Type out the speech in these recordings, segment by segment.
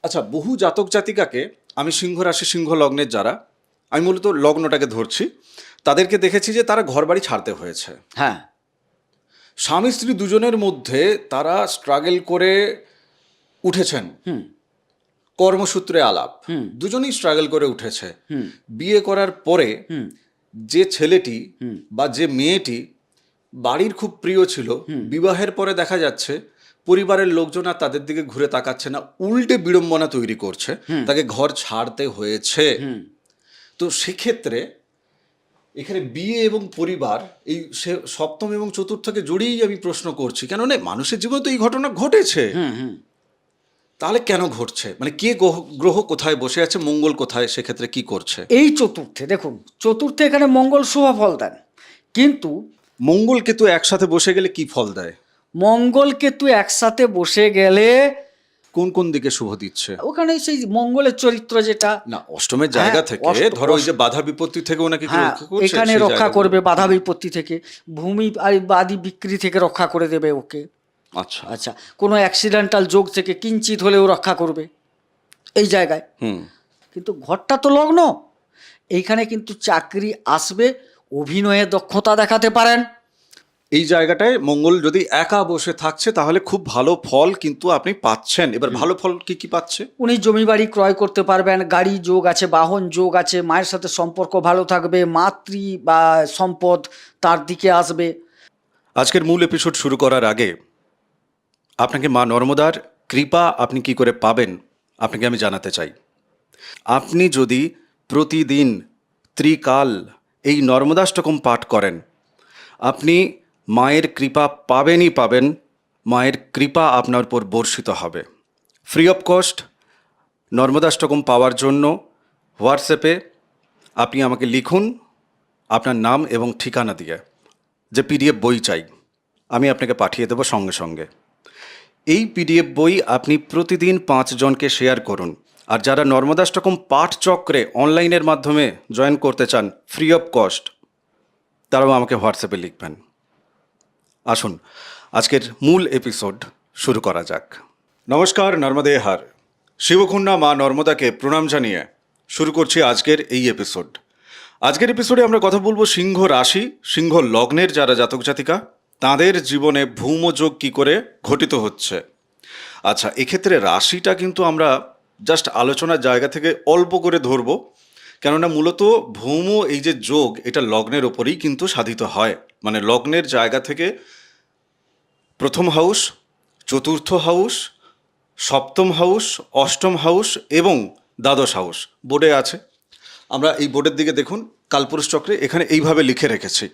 আচ্ছা, বহু জাতক জাতিকাকে আমি সিংহ রাশি সিংহ লগ্নের যারা, আমি মূলত লগ্নটাকে ধরছি, তাদেরকে দেখেছি যে তারা ঘরবাড়ি ছাড়তে হয়েছে। হ্যাঁ। স্বামী স্ত্রী দুজনের মধ্যে তারা স্ট্রাগল করে উঠেছেন, কর্মসূত্রে আলাপ, দুজনেই স্ট্রাগল করে উঠেছে। বিয়ে করার পরে যে ছেলেটি বা যে মেয়েটি বাড়ির খুব প্রিয় ছিল, বিবাহের পরে দেখা যাচ্ছে পরিবারের লোকজন আর তাদের দিকে ঘুরে তাকাচ্ছে না, উল্টে বিড়ম্বনা তৈরি করছে, তাকে ঘর ছাড়তে হয়েছে। তো সেক্ষেত্রে এখানে বিয়ে এবং পরিবার, এই সপ্তম এবং চতুর্থকে জড়িয়েই আমি প্রশ্ন করছি, কেননা মানুষের জীবনে তো এই ঘটনা ঘটেছে, তাহলে কেন ঘটছে? মানে কে গ্রহ কোথায় বসে আছে, মঙ্গল কোথায়, সেক্ষেত্রে কি করছে? এই চতুর্থে দেখুন, চতুর্থে এখানে মঙ্গল শুভ ফল দেন, কিন্তু মঙ্গল কেতু একসাথে বসে গেলে কি ফল দেয়? মঙ্গল কেতু একসাথে বসে গেলে কোন কোন দিকে শুভ দিচ্ছে? ওখানে সেই মঙ্গলের চরিত্র যেটা না, অষ্টমের জায়গা হ্যাঁ, থেকে ধরো ওই যে বাধা বিপত্তি থেকে ওনাকে কি হ্যাঁ রক্ষা করছে? এখানে সেই রক্ষা জায়গাগুলো। করবে, বাধা বিপত্তি থেকে, ভূমি আদি বিক্রি থেকে রক্ষা করে দেবে ওকে। আচ্ছা। আচ্ছা, কোনো অ্যাক্সিডেন্টাল যোগ থেকে কিঞ্চিত হলেও রক্ষা করবে এই জায়গায়। কিন্তু ঘরটা তো লগ্ন, এইখানে কিন্তু চাকরি আসবে, অভিনয়ে দক্ষতা দেখাতে পারেন। এই জায়গাটায় মঙ্গল যদি একা বসে থাকছে তাহলে খুব ভালো ফল কিন্তু আপনি পাচ্ছেন। এবার ভালো ফল কি কি পাচ্ছে? উনি জমি বাড়ি ক্রয় করতে পারবেন, গাড়ি যোগ আছে, বাহন যোগ আছে, মায়ের সাথে সম্পর্ক ভালো থাকবে, মাতৃ বা সম্পদ তার দিকে আসবে। আজকের মূল এপিসোড শুরু করার আগে আপনাকে মা নর্মদার কৃপা আপনি কি করে পাবেন আপনাকে আমি জানাতে চাই। আপনি যদি প্রতিদিন ত্রিকাল এই নর্মদাষ্টকম পাঠ করেন, আপনি মায়ের কৃপা পাবেনই পাবেন, মায়ের কৃপা আপনার উপর বর্ষিত হবে। ফ্রি অফ কস্ট নর্মদাষ্টকম পাওয়ার জন্য হোয়াটসঅ্যাপে আপনি আমাকে লিখুন আপনার নাম এবং ঠিকানা দিয়ে, যে পিডিএফ বই চাই, আমি আপনাকে পাঠিয়ে দেবো সঙ্গে সঙ্গে। এই পিডিএফ বই আপনি প্রতিদিন 5 জনকে শেয়ার করুন। আর যারা নর্মদাষ্টকম পাঠ চক্রে অনলাইনের মাধ্যমে জয়েন করতে চান ফ্রি অফ কস্ট, তারাও আমাকে হোয়াটসঅ্যাপে লিখবেন। আসুন আজকের মূল এপিসোড শুরু করা যাক। নমস্কার, নর্মদে হার। শিবকন্যা মা নর্মদাকে প্রণাম জানিয়ে শুরু করছি আজকের এই এপিসোড। আজকের এপিসোডে আমরা কথা বলবো সিংহ রাশি সিংহ লগ্নের যারা জাতক জাতিকা, তাদের জীবনে ভৌমযোগ কী করে ঘটিত হচ্ছে। আচ্ছা, এক্ষেত্রে রাশিটা কিন্তু আমরা জাস্ট আলোচনার জায়গা থেকে অল্প করে ধরবো, কেননা মূলত ভৌম এই যে যোগ, এটা লগ্নের ওপরেই কিন্তু সাধিত হয়। মানে লগ্নের জায়গা থেকে প্রথম হাউস, চতুর্থ হাউস, সপ্তম হাউস, অষ্টম হাউস এবং দ্বাদশ হাউস বোর্ডে আছে। আমরা এই বোর্ডের দিকে দেখুন, কালপুরুষ চক্রে এখানে এইভাবে লিখে রেখেছি।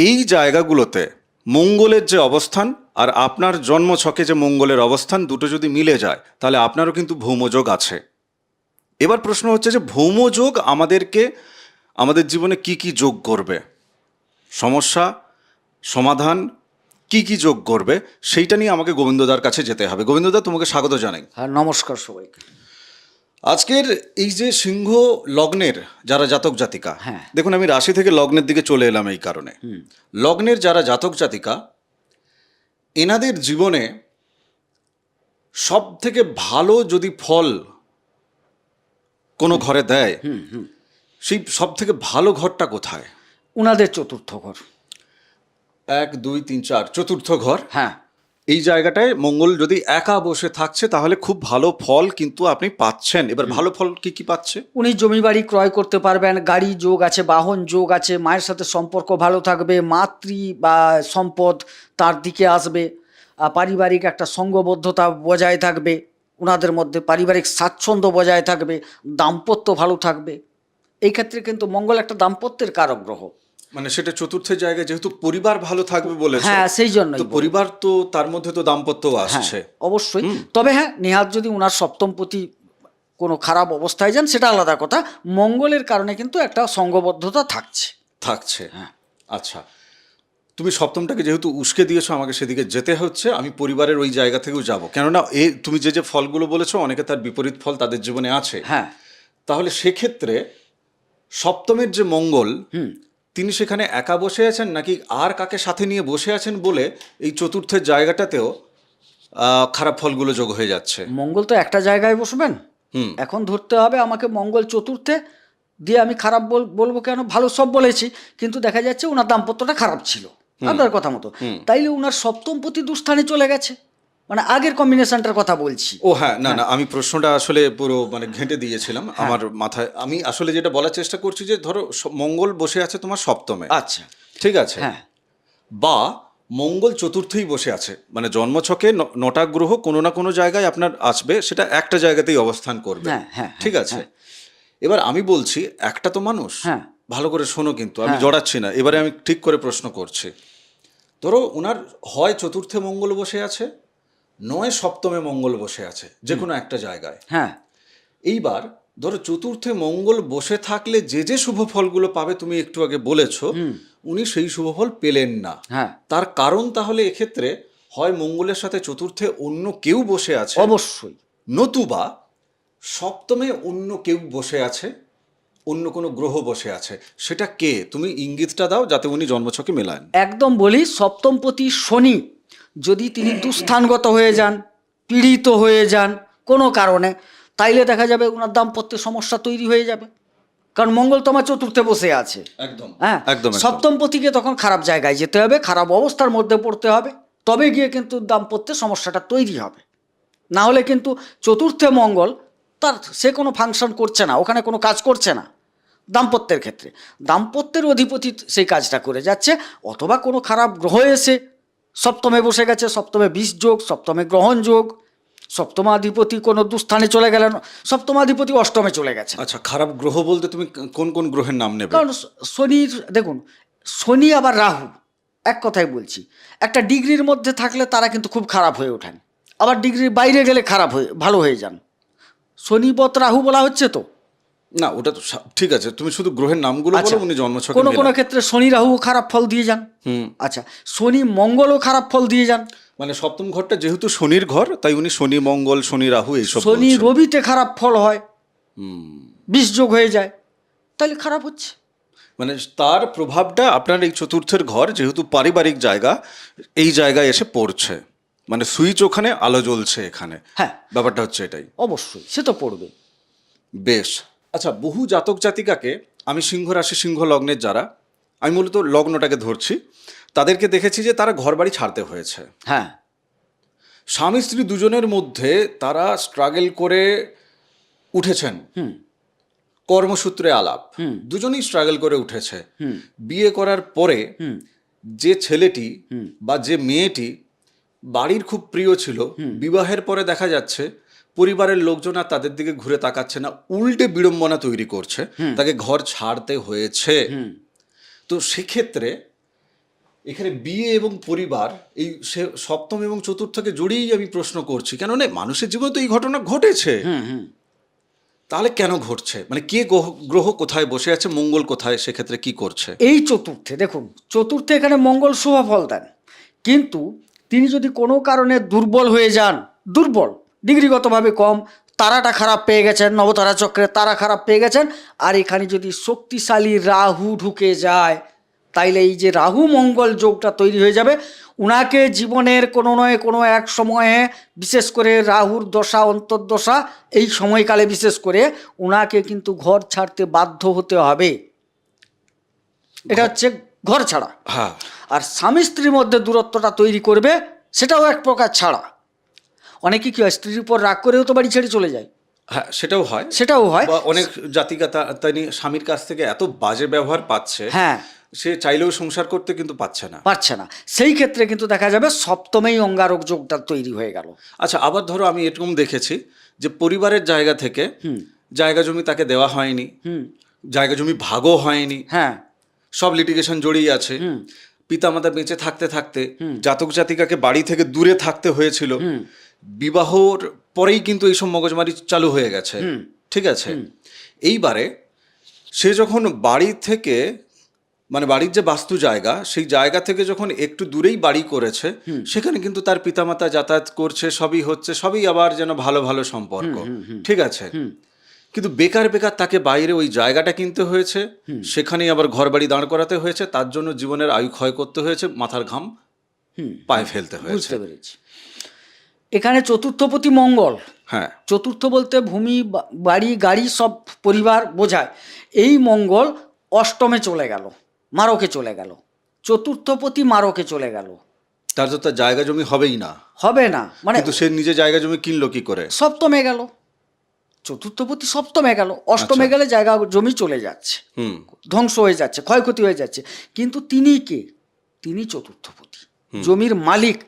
এই জায়গাগুলোতে মঙ্গলের যে অবস্থান আর আপনার জন্মছকে যে মঙ্গলের অবস্থান, দুটো যদি মিলে যায় তাহলে আপনারও কিন্তু ভৌমযোগ আছে। এবার প্রশ্ন হচ্ছে যে ভৌমযোগ আমাদেরকে আমাদের জীবনে কি কি যোগ করবে, সমস্যা সমাধান কি কি যোগ করবে, সেইটা নিয়ে আমাকে গোবিন্দদার কাছে যেতে হবে। গোবিন্দদা, তোমাকে স্বাগত জানাই। হ্যাঁ, নমস্কার সবাইকে। আজকের এই যে সিংহ লগ্নের যারা জাতক জাতিকা, হ্যাঁ। দেখুন আমি রাশি থেকে লগ্নের দিকে চলে এলাম এই কারণে। লগ্নের যারা জাতক জাতিকা, এনাদের জীবনে সব থেকে ভালো যদি ফল কোনো ঘরে দেয়, সেই সব থেকে ভালো ঘরটা কোথায়? উনাদের চতুর্থ ঘর। 1 2 3 4 চতুর্থ ঘর। হ্যাঁ, এই জায়গাটায় মঙ্গল যদি একা বসে থাকছে তাহলে খুব ভালো ফল কিন্তু আপনি পাচ্ছেন। এবার ভালো ফল কি কি পাচ্ছে? উনি জমি বাড়ি ক্রয় করতে পারবেন, গাড়ি যোগ আছে, বাহন যোগ আছে, মায়ের সাথে সম্পর্ক ভালো থাকবে, মাতৃ বা সম্পদ তার দিকে আসবে, পারিবারিক একটা সঙ্গবদ্ধতা বজায় থাকবে, ওনাদের মধ্যে পারিবারিক স্বাচ্ছন্দ্য বজায় থাকবে, দাম্পত্য ভালো থাকবে। এই ক্ষেত্রে কিন্তু মঙ্গল একটা দাম্পত্যের কারক গ্রহ। মানে সেটা চতুর্থের জায়গায়, যেহেতু পরিবার ভালো থাকবে বলেছে, হ্যাঁ, সেই জন্যই তো পরিবার তো তার মধ্যে তো দাম্পত্য আসছে। অবশ্যই। তবে হ্যাঁ, নেহাত যদি উনার সপ্তমপতি কোনো খারাপ অবস্থায় যান সেটা আলাদা কথা, মঙ্গলের কারণে কিন্তু একটা সঙ্গবদ্ধতা থাকছে। হ্যাঁ, আচ্ছা, তুমি সপ্তমটাকে যেহেতু উস্কে দিয়েছো, আমাকে সেদিকে যেতে হচ্ছে। আমি পরিবারের ওই জায়গা থেকেও যাব, কেননা তুমি যে যে ফলগুলো বলেছো অনেকে তার বিপরীত ফল তাদের জীবনে আছে। হ্যাঁ, তাহলে সেক্ষেত্রে সপ্তমের যে মঙ্গল, তিনি সেখানে একা বসে আছেন নাকি আর কাকে সাথে নিয়ে বসে আছেন বলে এই চতুর্থের জায়গাটাতেও খারাপ ফলগুলো যোগ হয়ে যাচ্ছে। মঙ্গল তো একটা জায়গায় বসবেন, হুম এখন ধরতে হবে আমাকে মঙ্গল চতুর্থে, দিয়ে আমি খারাপ বলবো কেন? ভালো সব বলেছি, কিন্তু দেখা যাচ্ছে ওনার দাম্পত্যটা খারাপ ছিল আপনার কথা মতো, তাইলে ওনার সপ্তম প্রতি দুস্থানে চলে গেছে, মানে আগের কম্বিনেশনটার কথা বলছি। ও হ্যাঁ, না না, আমি প্রশ্নটা আসলে পুরো মানে ঘেঁটে দিয়েছিলাম আমার মাথায়। আমি আসলে যেটা বলার চেষ্টা করছি যে ধরো মঙ্গল বসে আছে তোমার সপ্তমে, আচ্ছা, ঠিক আছে, হ্যাঁ বা মঙ্গল চতুর্থেই বসে আছে, মানে জন্মছকে নটা গ্রহ কোনো না কোনো জায়গায় আপনার আসবে, সেটা একটা জায়গাতেই অবস্থান করবে, হ্যাঁ হ্যাঁ ঠিক আছে। এবার আমি বলছি একটা তো মানুষ, হ্যাঁ ভালো করে শোনো, কিন্তু আমি হ্যাঁ। জড়াচ্ছি না, এবারে আমি ঠিক করে প্রশ্ন করছি। ধরো ওনার হয় চতুর্থে মঙ্গল বসে আছে, নয় সপ্তমে মঙ্গল বসে আছে, যে কোনো একটা জায়গায়। হ্যাঁ এইবার ধরো চতুর্থে মঙ্গল বসে থাকলে যে যে শুভ ফলগুলো পাবে তুমি একটু আগে বলেছো, উনি সেই শুভ ফল পেলেন না। হ্যাঁ, তার কারণ তাহলে এক্ষেত্রে হয় মঙ্গলের সাথে চতুর্থে অন্য কেউ বসে আছে, অবশ্যই, নতুবা সপ্তমে অন্য কেউ বসে আছে, অন্য কোনো গ্রহ বসে আছে। সেটা কে? তুমি ইঙ্গিতটা দাও যাতে উনি জন্মছকে মেলান। একদম বলি, সপ্তমপতি শনি যদি তিনি দুস্থানগত হয়ে যান, পীড়িত হয়ে যান কোনো কারণে, তাইলে দেখা যাবে ওনার দাম্পত্যের সমস্যা তৈরি হয়ে যাবে, কারণ মঙ্গল তোমার চতুর্থে বসে আছে। একদম হ্যাঁ, একদম একদম। সপ্তমপতিকে তখন খারাপ জায়গায় যেতে হবে, খারাপ অবস্থার মধ্যে পড়তে হবে, তবে গিয়ে কিন্তু দাম্পত্যের সমস্যাটা তৈরি হবে। না হলে কিন্তু চতুর্থে মঙ্গল তার সে কোনো ফাংশন করছে না, ওখানে কোনো কাজ করছে না দাম্পত্যের ক্ষেত্রে, দাম্পত্যের অধিপতি সেই কাজটা করে যাচ্ছে, অথবা কোনো খারাপ গ্রহ এসে সপ্তমে বসে গেছে, সপ্তমে বিষ যোগ, সপ্তমে গ্রহণ যোগ, সপ্তমাধিপতি কোনো দুস্থানে চলে গেলেন, সপ্তমাধিপতি অষ্টমে চলে গেছে। আচ্ছা, খারাপ গ্রহ বলতে তুমি কোন কোন গ্রহের নাম নেবে? কারণ শনির, দেখুন শনি আবার রাহু, এক কথাই বলছি, একটা ডিগ্রির মধ্যে থাকলে তারা কিন্তু খুব খারাপ হয়ে ওঠেন, আবার ডিগ্রির বাইরে গেলে খারাপ হয়ে ভালো হয়ে যান। শনিবত রাহু বলা হচ্ছে তো না, ওটা তো ঠিক আছে, তুমি শুধু গ্রহের নামগুলো বলো, উনি জন্মছকে কোনো কোনো মেলান। ক্ষেত্রে শনি রাহু খারাপ ফল দিয়ে যান। আচ্ছা, শনি মঙ্গলও খারাপ ফল দিয়ে যান। মানে সপ্তম ঘরটা যেহেতু শনির ঘর, তাই উনি শনি মঙ্গল শনি রাহু এইসব শনি বলছেন। রবিতে খারাপ ফল হয়, বিষ যোগ হয়ে যায়, তাহলে খারাপ হচ্ছে। মানে তার প্রভাবটা আপনার এই চতুর্থের ঘর যেহেতু পারিবারিক জায়গা, এই জায়গায় এসে পড়ছে, মানে সুইচ ওখানে আলো জ্বলছে এখানে। হ্যাঁ, ব্যাপারটা হচ্ছে এটাই। অবশ্যই সে তো পড়বে। বেশ। আচ্ছা, বহু জাতক জাতিকাকে আমি সিংহ রাশি সিংহ লগ্নের যারা, আমি মূলত লগ্নটাকে ধরছি, তাদেরকে দেখেছি যে তারা ঘরবাড়ি ছাড়তে হয়েছে। হ্যাঁ, স্বামী স্ত্রী দুজনের মধ্যে তারা স্ট্রাগল করে উঠেছেন, কর্মসূত্রে আলাপ, দুজনেই স্ট্রাগল করে উঠেছে। বিয়ে করার পরে যে ছেলেটি বা যে মেয়েটি বাড়ির খুব প্রিয় ছিল, বিবাহের পরে দেখা যাচ্ছে পরিবারের লোকজন আর তাদের দিকে ঘুরে তাকাচ্ছে না, উল্টে বিড়ম্বনা তৈরি করছে, তাকে ঘর ছাড়তে হয়েছে। তো সেক্ষেত্রে এখানে বিয়ে এবং পরিবার, এই সে সপ্তম এবং চতুর্থকে জড়িয়েই আমি প্রশ্ন করছি, কেন না মানুষের জীবনে তো এই ঘটনা ঘটেছে, তাহলে কেন ঘটছে? মানে কে গ্রহ কোথায় বসে আছে, মঙ্গল কোথায়, সেক্ষেত্রে কি করছে? এই চতুর্থে দেখুন, চতুর্থে এখানে মঙ্গল শুভ ফল দেন, কিন্তু তিনি যদি কোনো কারণে দুর্বল হয়ে যান, দুর্বল ডিগ্রিগতভাবে কম, তারাটা খারাপ পেয়ে গেছেন, নবতারা চক্রে তারা খারাপ পেয়ে গেছেন, আর এখানে যদি শক্তিশালী রাহু ঢুকে যায়, তাইলে এই যে রাহু মঙ্গল যোগটা তৈরি হয়ে যাবে, উনাকে জীবনের কোনো নয় কোনো এক সময়ে, বিশেষ করে রাহুর দশা অন্তর্দশা এই সময়কালে বিশেষ করে উনাকে কিন্তু ঘর ছাড়তে বাধ্য হতে হবে। এটা হচ্ছে ঘর ছাড়া। হ্যাঁ, আর স্বামী স্ত্রীর মধ্যে দূরত্বটা তৈরি করবে, সেটাও এক প্রকার ছাড়া। অনেকে কি হয়, স্ত্রীর উপর রাগ করেও তো বাড়ি ছেড়ে চলে যায়, হ্যাঁ সেটাও হয়, সেটাও হয়। বা অনেক জাতিকা তিনি স্বামীর কাছ থেকে এত বাজে ব্যবহার পাচ্ছে, হ্যাঁ, সে চাইলেও সংসার করতে কিন্তু পাচ্ছে না। পারছে না, সেই ক্ষেত্রে কিন্তু দেখা যাবে সপ্তমেই অঙ্গারক যোগটা তৈরি হয়ে গেল। আচ্ছা, আবার ধরো আমি এরকম দেখেছি যে পরিবারের জায়গা থেকে জায়গা জমি তাকে দেওয়া হয়নি, জায়গা জমি ভাগও হয়নি, হ্যাঁ, সব লিটিগেশন জড়িয়ে আছে, পিতামাতা বেঁচে থাকতে থাকতে জাতক জাতিকাকে বাড়ি থেকে দূরে থাকতে হয়েছিল, বিবাহর পরেই কিন্তু এইসব মগজমারি চালু হয়ে গেছে, ঠিক আছে। এইবারে সে যখন বাড়ি থেকে, মানে বাড়ির যে বাস্তু জায়গা, সেই জায়গা থেকে যখন একটু দূরেই বাড়ি করেছে, সেখানে কিন্তু তার পিতামাতা যাতায়াত করছে, সবই হচ্ছে, সবই আবার যেন ভালো ভালো সম্পর্ক, ঠিক আছে। কিন্তু বেকার বেকার তাকে বাইরে ওই জায়গাটা কিনতে হয়েছে, সেখানেই আবার ঘর বাড়ি দাঁড় করাতে হয়েছে, তার জন্য জীবনের আয়ু ক্ষয় করতে হয়েছে, মাথার ঘাম পায়ে ফেলতে হয়েছে। বুঝতে পেরেছি। এখানে চতুর্থপতি মঙ্গল। হ্যাঁ, চতুর্থ বলতে ভূমি, বাড়ি, গাড়ি সব পরিবার বোঝায়। এই মঙ্গল অষ্টমে চলে গেল, মারকে চলে গেল, চতুর্থপতি মারকে চলে গেল। তার তো তার জায়গা জমি হবেই না, হবে না, মানে কিন্তু সে নিজে জায়গা জমি কিনলো কি করে? সপ্তমে গেল, চতুর্থপতি সপ্তমে গেল, অষ্টমে আচ্ছা। গেলে জায়গা জমি চলে যাচ্ছে, হুম। ধ্বংস হয়ে যাচ্ছে, ক্ষয়ক্ষতি হয়ে যাচ্ছে। কিন্তু তিনি কে? তিনি চতুর্থপতি, জমির মালিক,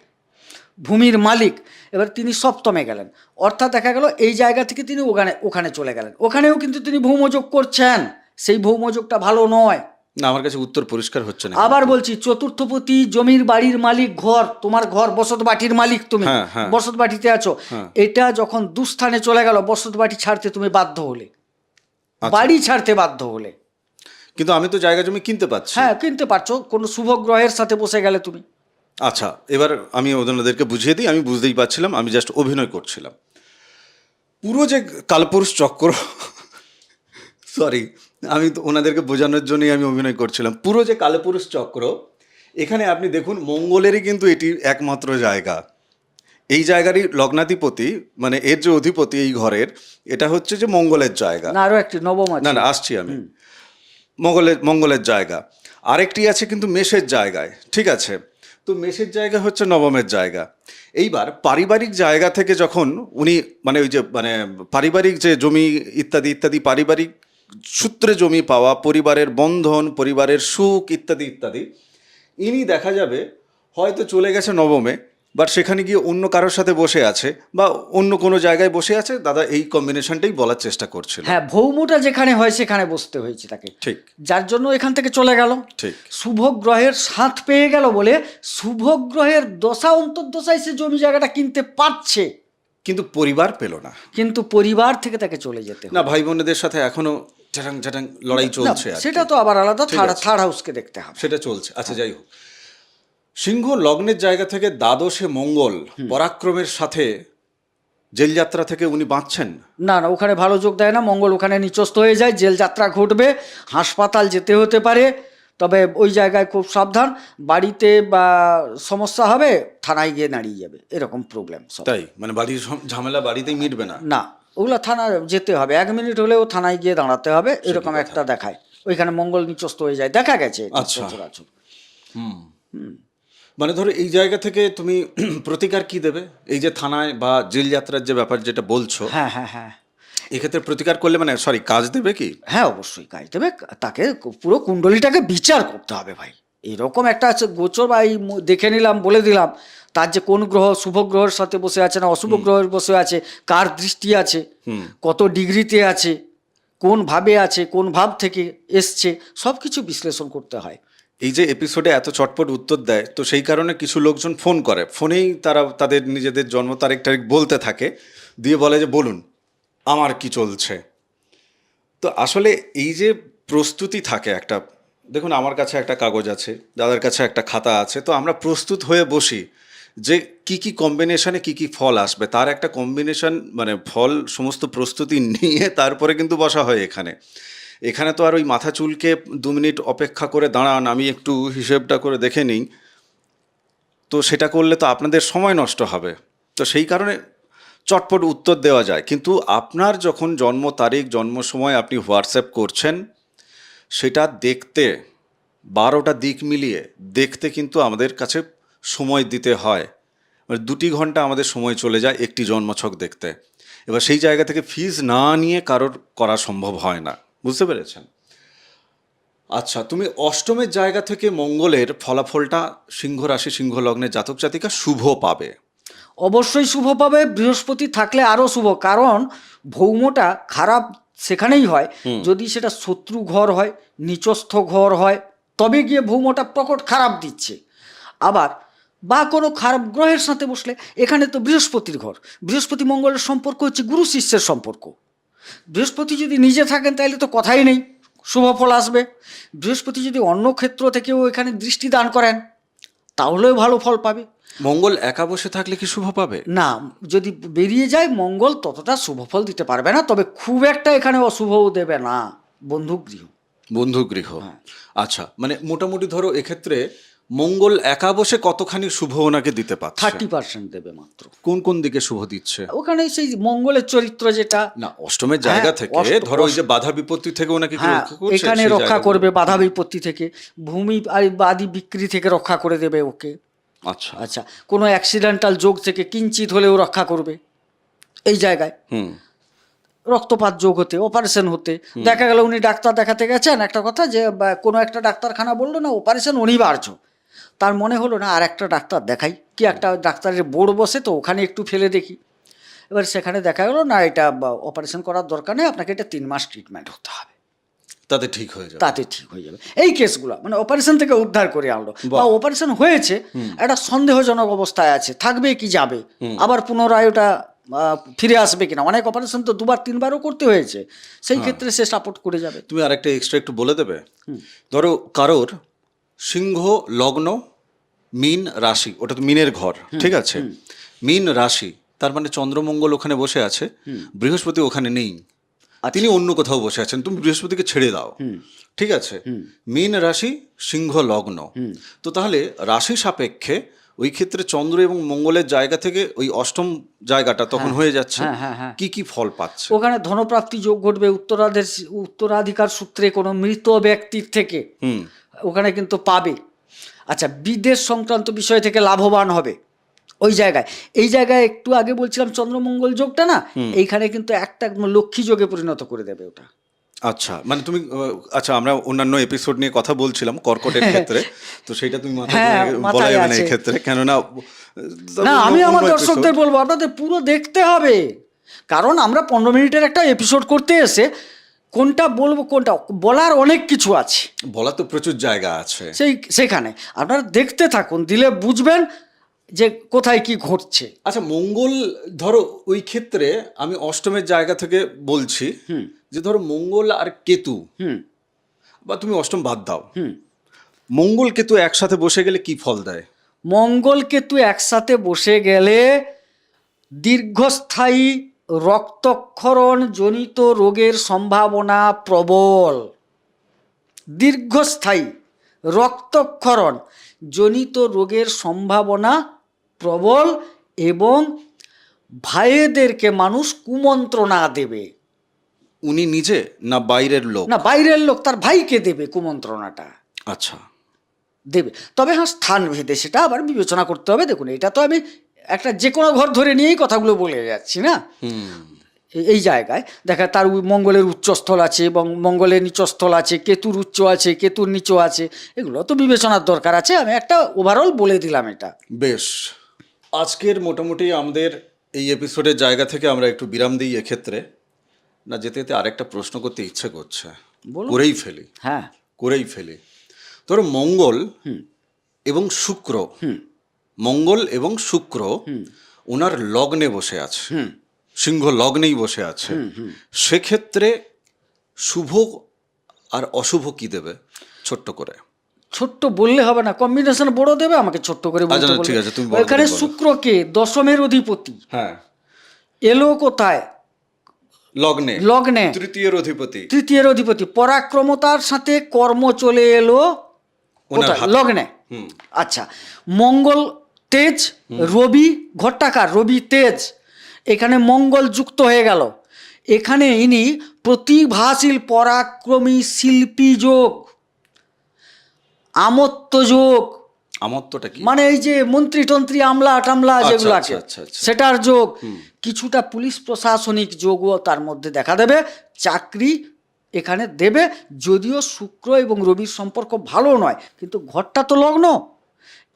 ভূমির মালিক। এবার তিনি সপ্তমে গেলেন, অর্থাৎ দেখা গেল এই জায়গা থেকে তিনি ওখানে চলে গেলেন। ওখানেও কিন্তু তিনি ভৌমযোগ করছেন, সেই ভৌমযোগটা ভালো নয়। না, আমার কাছে উত্তর পরিষ্কার হচ্ছে না। আবার বলছি, চতুর্থপতি জমির, বাড়ির মালিক, ঘর, তোমার ঘর, বসত বাটির মালিক তুমি, হ্যাঁ, হ্যাঁ। বসত বাটিতে আছো। হ্যাঁ। এটা যখন দুস্থানে চলে গেল, বসত বাটি ছাড়তে তুমি বাধ্য হলে, আচ্ছা। বাড়ি ছাড়তে বাধ্য হলে। কিন্তু আমি তো জায়গা জমি কিনতে পাচ্ছি। হ্যাঁ, কিনতে পারছো, কোনো শুভ গ্রহের সাথে বসে গেলে তুমি। আচ্ছা, এবার আমি ওদেরকে বুঝিয়ে দিই, আমি বুঝতেই পারছিলাম, আমি জাস্ট অভিনয় করছিলাম। পুরো যে কালপুরুষ চক্র, সরি, আমি তো ওনাদেরকে বোঝানোর জন্যই আমি অভিনয় করছিলাম। পুরো যে কালপুরুষ চক্র, এখানে আপনি দেখুন মঙ্গলেরই কিন্তু এটি একমাত্র জায়গা। এই জায়গারই লগ্নাধিপতি, মানে এর যে অধিপতি এই ঘরের, এটা হচ্ছে যে মঙ্গলের জায়গা। না, আরো একটি নবম আছে। না না, আসছি আমি। মঙ্গলের জায়গা আরেকটি আছে কিন্তু মেষের জায়গায়, ঠিক আছে? তো মেষের জায়গা হচ্ছে নবমের জায়গা। এইবার পারিবারিক জায়গা থেকে যখন উনি, মানে ওই যে মানে পারিবারিক যে জমি ইত্যাদি ইত্যাদি, পারিবারিক সূত্রে জমি পাওয়া, পরিবারের বন্ধন, পরিবারের সুখ ইত্যাদি ইত্যাদি, ইনি দেখা যাবে হয়তো চলে গেছে নবমে, বাট সেখানে গিয়ে অন্য কারোর সাথে বসে আছে বা অন্য কোনো জায়গায় বসে আছে। দাদা এই কম্বিনেশনটাই বলার চেষ্টা করছিল। হ্যাঁ, ভৌমটা যেখানে হয় সেখানে বসতে হয়েছে তাকে, ঠিক যার জন্য এখান থেকে চলে গেল। ঠিক। শুভ গ্রহের সাথ পেয়ে গেল বলে শুভ গ্রহের দশা অন্তর্দশায় সে জমি জায়গাটা কিনতে পারছে, কিন্তু পরিবার পেল না। কিন্তু পরিবার থেকে তাকে চলে যেতে হবে। না, ভাই বোনেদের সাথে এখনো ঝাটাং ঝাটাং লড়াই চলছে না, আর কি। সেটা তো আবার আলাদা, ঠিক আছে। থার্ড হাউসকে দেখতে হবে। সেটা চলছে। আচ্ছা, যাই হোক, সিংহ লগ্নের জায়গা থেকে দ্বাদশে মঙ্গল পরাক্রমের সাথে জেলযাত্রা থেকে উনি বাঁচছেন। না না, ওখানে ভালো যোগ দেয় না, মঙ্গল ওখানে নিচস্থ হয়ে যায়, জেল যাত্রা ঘটবে, হাসপাতাল যেতে হতে পারে। তবে ওই জায়গায় খুব সাবধান, বাড়িতে বা সমস্যা হবে, থানায় গিয়ে দাঁড়িয়ে যাবে, এরকম প্রবলেম সব। তাই মানে বাড়ির ঝামেলা বাড়িতেই মিটবে না। না, ওগুলো থানা যেতে হবে, 1 মিনিট হলেও থানায় গিয়ে দাঁড়াতে হবে, এরকম কথা। একটা দেখায়। ওইখানে মঙ্গল নিচস্থ হয়ে যায়, দেখা গেছে এটা আচ্ছা। সচরাচর। মানে ধরো এই জায়গা থেকে তুমি প্রতিকার কি দেবে? এই যে থানায় বা জেল যাত্রার যে ব্যাপার যেটা বলছো, হ্যাঁ হ্যাঁ হ্যাঁ এক্ষেত্রে প্রতিকার করলে মানে সরি কাজ দেবে কি? হ্যাঁ, অবশ্যই কাজ দেবে। তাকে পুরো কুণ্ডলিটাকে বিচার করতে হবে ভাই। এরকম একটা আছে গোচর, বা এই দেখে নিলাম, বলে দিলাম তার যে কোন গ্রহ শুভ গ্রহের সাথে বসে আছে না অশুভ গ্রহের বসে আছে, কার দৃষ্টি আছে, কত ডিগ্রিতে আছে, কোন ভাবে আছে, কোন ভাব থেকে এসছে, সব কিছু বিশ্লেষণ করতে হয়। এই যে এপিসোডে এত চটপট উত্তর দেয়, তো সেই কারণে কিছু লোকজন ফোন করে, ফোনেই তারা তাদের নিজেদের জন্ম তারিখ বলতে থাকে, দিয়ে বলে যে বলুন আমার কি চলছে। তো আসলে এই যে প্রস্তুতি থাকে একটা, দেখুন আমার কাছে একটা কাগজ আছে, দাদার কাছে একটা খাতা আছে, তো আমরা প্রস্তুত হয়ে বসি যে কি কি কম্বিনেশনে কি কি ফল আসবে, তার একটা কম্বিনেশন মানে ফল সমস্ত প্রস্তুতি নিয়ে তারপরে কিন্তু বসা হয় এখানে। এখানে তো আর ওই মাথা চুলকে 2 মিনিট অপেক্ষা করে দাঁড়ান আমি একটু হিসেবটা করে দেখে নিই, তো সেটা করলে তো আপনাদের সময় নষ্ট হবে। তো সেই কারণে চটপট উত্তর দেওয়া যায়, কিন্তু আপনার যখন জন্ম তারিখ, জন্ম সময় আপনি হোয়াটসঅ্যাপ করছেন, সেটা দেখতে 12টা দিক মিলিয়ে দেখতে কিন্তু আমাদের কাছে সময় দিতে হয়। মানে 2 ঘন্টা আমাদের সময় চলে যায় একটি জন্মছক দেখতে। এবার সেই জায়গা থেকে ফিজ না নিয়ে কারোর করা সম্ভব হয় না, বুঝতে পেরেছেন? আচ্ছা, তুমি অষ্টমের জায়গা থেকে মঙ্গলের ফলাফলটা সিংহ রাশি সিংহ লগ্নের জাতক জাতিকা শুভ পাবে। অবশ্যই শুভ পাবে, বৃহস্পতি থাকলে আরও শুভ, কারণ ভৌমটা খারাপ সেখানেই হয় যদি সেটা শত্রু ঘর হয়, নিচস্থ ঘর হয়, তবে গিয়ে ভৌমটা প্রকট খারাপ দিচ্ছে। আবার বা কোনো খারাপ গ্রহের সাথে বসলে, এখানে তো বৃহস্পতির ঘর, বৃহস্পতি মঙ্গলের সম্পর্ক হচ্ছে গুরু শিষ্যের সম্পর্ক। বৃহস্পতি যদি নিজে থাকেন তাহলে তো কথাই নেই, শুভ ফল আসবে। বৃহস্পতি যদি অন্য ক্ষেত্র থেকেও এখানে দৃষ্টি দান করেন তাহলেও ভালো ফল পাবে। মঙ্গল একা বসে থাকলে কি শুভ পাবে? না, যদি বেরিয়ে যায় মঙ্গল ততটা শুভ ফল দিতে পারবে না, তবে খুব একটা এখানে অশুভও দেবে না। বন্ধুগৃহ। বন্ধুগৃহ। আচ্ছা, মানে মোটামুটি ধরো এক্ষেত্রে মঙ্গল একা বসে কতখানি শুভ ওনাকে দিতে পারছে? 30% দেবে মাত্র। কোন কোন দিকে শুভ দিচ্ছে? ওখানে সেই মঙ্গলের চরিত্র যেটা, না, অষ্টমের জায়গা হ্যাঁ, থেকে অষ্ট- ধরো ওই যে বাধা বিপত্তি থেকে ওনাকে কি হ্যাঁ রক্ষা করছে? এখানে সেই রক্ষা জায়গাগুলো? করবে বাধা বিপত্তি থেকে, ভূমি আদি বিক্রি থেকে রক্ষা করে দেবে ওকে। আচ্ছা। আচ্ছা, কোনো অ্যাক্সিডেন্টাল যোগ থেকে কিঞ্চিত হলেও রক্ষা করবে এই জায়গায়। হুম। রক্তপাত যোগ হতে, অপারেশন হতে, দেখা গেল উনি ডাক্তার দেখাতে গেছেন, একটা কথা যে কোনো একটা ডাক্তারখানা বললো না অপারেশন অনিবার্য, তার মনে হলো না আর একটা ডাক্তার দেখাই, কি একটা ডাক্তারের বোর্ড বসে তো ওখানে একটু ফেলে দেখি, এবার সেখানে দেখা গেলো না এটা অপারেশন করার দরকার নেই, আপনাকে এটা 3 মাস ট্রিটমেন্ট হতে হবে, তাতে ঠিক হয়ে যাবে। তাতে ঠিক হয়ে যাবে। এই কেসগুলো মানে অপারেশন থেকে উদ্ধার করে আনলো, বা অপারেশন হয়েছে একটা সন্দেহজনক অবস্থায় আছে, থাকবে কি যাবে, আবার পুনরায় ওটা ফিরে আসবে কিনা, অনেক অপারেশন তো 2বার 3বারও করতে হয়েছে, সেই ক্ষেত্রে সে সাপোর্ট করে যাবে। তুমি আরেকটা এক্সট্রা একটু বলে দেবে? ধরো কারোর সিংহ লগ্ন, মীন রাশি, ওটা তো মীনের ঘর, ঠিক আছে, মীন রাশি, তার মানে চন্দ্রমঙ্গল ওখানে বসে আছে, বৃহস্পতি ওখানে নেই, তিনি অন্য কোথাও বসে আছেন, তুমি বৃহস্পতিকে ছেড়ে দাও, ঠিক আছে, মীন রাশি সিংহ লগ্ন, তো তাহলে রাশি সাপেক্ষে ওই ক্ষেত্রে চন্দ্র এবং মঙ্গলের জায়গা থেকে ওই অষ্টম জায়গাটা তখন হয়ে যাচ্ছে, কি কি ফল পাচ্ছে? ওখানে ধনপ্রাপ্তি যোগ ঘটবে, উত্তরাধিকার সূত্রে কোনো মৃত ব্যক্তির থেকে ওখানে কিন্তু পাবে। আচ্ছা, বিদেশ সংক্রান্ত বিষয় থেকে লাভবান হবে ওই জায়গায়। এই জায়গায় একটু আগে বলছিলাম চন্দ্রমঙ্গল যোগটা না, এইখানে কিন্তু একটা একদম লক্ষ্মী যোগে পরিণত করে দেবে ওটা। আচ্ছা, মানে তুমি আচ্ছা, আমরা অন্যান্য এপিসোড নিয়ে কথা বলছিলাম কর্কটের ক্ষেত্রে, তো সেটা তুমি মাথায় বলা যাবে না এই ক্ষেত্রে, কেননা না আমি আমার দর্শকদের বলবো আপনাদের পুরো দেখতে হবে, কারণ আমরা 15 মিনিটের একটা এপিসোড করতে এসে কোনটা বলবো কোনটা বলার অনেক কিছু আছে, বলা তো প্রচুর জায়গা আছে, সেখানে আপনারা দেখতে থাকুন, দিলে বুঝবেন যে কোথায় কি ঘটছে। আচ্ছা, মঙ্গল ধরো ওই ক্ষেত্রে আমি অষ্টমের জায়গা থেকে বলছি, যে ধরো মঙ্গল আর কেতু, বা তুমি অষ্টম বাদ দাও, মঙ্গল কেতু একসাথে বসে গেলে কি ফল দেয়? মঙ্গল কেতু একসাথে বসে গেলে দীর্ঘস্থায়ী রক্তক্ষরণ জনিত রোগের সম্ভাবনা প্রবল। দীর্ঘস্থায়ী রক্তক্ষরণ জনিত রোগের সম্ভাবনা প্রবল, এবং ভাইদেরকে মানুষ কুমন্ত্রণা দেবে। উনি নিজে না বাইরের লোক? না, বাইরের লোক তার ভাইকে দেবে কুমন্ত্রণাটা। আচ্ছা, দেবে, তবে হ্যাঁ স্থান ভেদে সেটা আবার বিবেচনা করতে হবে। দেখুন, এটা তো আমি একটা যে কোনো ঘর ধরে নিয়েই কথাগুলো বলে যাচ্ছি না। এই জায়গায় দেখা তার মঙ্গলের উচ্চস্থল আছে এবং মঙ্গলের নিচস্থল আছে, কেতুর উচ্চ আছে, কেতুর নিচ আছে, এগুলো তো বিবেচনার দরকার আছে। আমি একটা ওভারঅল বলে দিলাম এটা। বেশ, আজকের মোটামুটি আমাদের এই এপিসোডের জায়গা থেকে আমরা একটু বিরাম দিই এক্ষেত্রে। না, যেতে যেতে আরেকটা প্রশ্ন করতে ইচ্ছে করছে, করেই ফেলি। হ্যাঁ, করেই ফেলি। ধরো মঙ্গল এবং শুক্র, মঙ্গল এবং শুক্র ওনার লগ্নে বসে আছে, সিংহ লগ্নেই বসে আছে, সেক্ষেত্রে শুভ আর অশুভ কি দেবে ছোট্ট করে? ছোট্ট বললে হবে না, কম্বিনেশন বড় দেবে, আমাকে ছোট্ট করে বলতে বলবে। ঠিক আছে, তুমি বলো। এখানে শুক্রকে দশমের অধিপতি, হ্যাঁ, এলো কোথায়? লগ্নে। লগ্নে তৃতীয়ের অধিপতি, তৃতীয়ের অধিপতি, পরাক্রমতার সাথে কর্ম চলে এলো কোথায়? লগ্নে। আচ্ছা, মঙ্গল তেজ, রবি ঘট্টাকার, রবি তেজ, এখানে মঙ্গল যুক্ত হয়ে গেল। এখানে ইনি প্রতিভাশীল পরাক্রমী শিল্পী যোগ, আমত্ত যোগ। আমত্তটা কি? মানে এই যে মন্ত্রী টন্ত্রী আমলা টামলা যেগুলো আছে সেটার যোগ। কিছুটা পুলিশ প্রশাসনিক যোগও তার মধ্যে দেখা দেবে, চাকরি এখানে দেবে। যদিও শুক্র এবং রবির সম্পর্ক ভালো নয়, কিন্তু ঘরটা তো লগ্ন,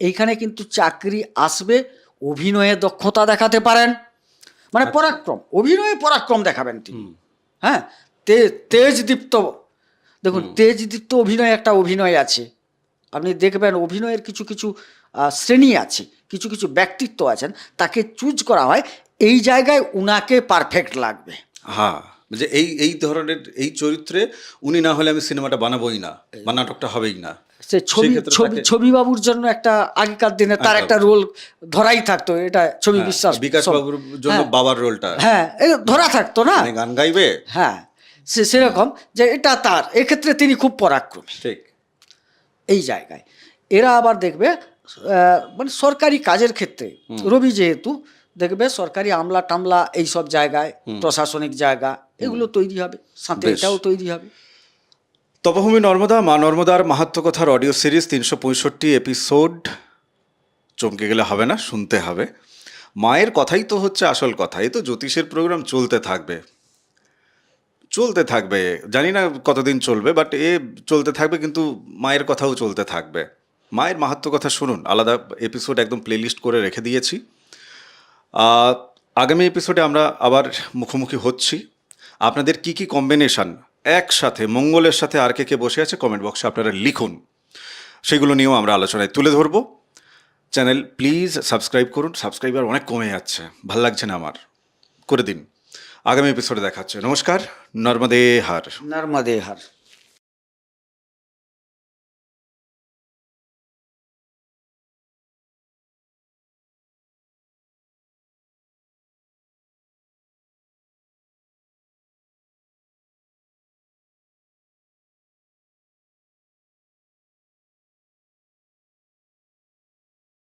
এইখানে কিন্তু চাকরি আসবে। অভিনয়ে দক্ষতা দেখাতে পারেন, মানে পরাক্রম, অভিনয়ে পরাক্রম দেখাবেন তিনি। হ্যাঁ, তেজদীপ্ত, দেখুন তেজদীপ্ত অভিনয় একটা অভিনয় আছে, আপনি দেখবেন অভিনয়ের কিছু কিছু শ্রেণী আছে, কিছু কিছু ব্যক্তিত্ব আছেন, তাকে চুজ করা হয় এই জায়গায়, উনাকে পারফেক্ট লাগবে। হ্যাঁ, যে এই ধরনের এই চরিত্রে উনি না হলে আমি সিনেমাটা বানাবোই না, বা নাটকটা হবেই না। সে ছবি বাবুর জন্য একটা আগেকার দিনে তার একটা রোল ধরাই থাকতো, এটা ছবি বিশ্বাস বিকাশ বাবুর জন্য বাবার রোলটা, হ্যাঁ ধরা থাকতো না, গান গাইবে, হ্যাঁ সেরকম, যে এটা তার, এক্ষেত্রে তিনি খুব পরাক্রমী। ঠিক, এই জায়গায় এরা আবার দেখবে মানে সরকারি কাজের ক্ষেত্রে রবি যেহেতু দেখবে সরকারি আমলা টামলা এইসব জায়গায় প্রশাসনিক জায়গা এগুলো তৈরি হবে, সাথে বেশ। এটাও তৈরি হবে। তপভূমি নর্মদা, মা নর্মদার মাহাত্ম্য কথার অডিও সিরিজ 365 এপিসোড। চমকে গেলে হবে না, শুনতে হবে। মায়ের কথাই তো হচ্ছে আসল কথা। এই তো জ্যোতিষের প্রোগ্রাম চলতে থাকবে, চলতে থাকবে। জানি না কতদিন চলবে, বাট চলতে থাকবে, কিন্তু মায়ের কথাও চলতে থাকবে। মায়ের মাহাত্ম্য কথা শুনুন, আলাদা এপিসোড একদম প্লেলিস্ট করে রেখে দিয়েছি। আগামী এপিসোডে আমরা আবার মুখোমুখি হচ্ছি। আপনাদের কি কি কম্বিনেশন একসাথে মঙ্গলের সাথে আর কে কে বসে আছে কমেন্ট বক্সে আপনারা লিখুন, সেগুলো নিয়েও আমরা আলোচনায় তুলে ধরবো। চ্যানেল প্লিজ সাবস্ক্রাইব করুন। সাবস্ক্রাইবার অনেক কমে যাচ্ছে, ভাল লাগছে না আমার, করে দিন। আগামী এপিসোডে দেখা হচ্ছে। নমস্কার, নর্মদে হার। নর্মদে হার।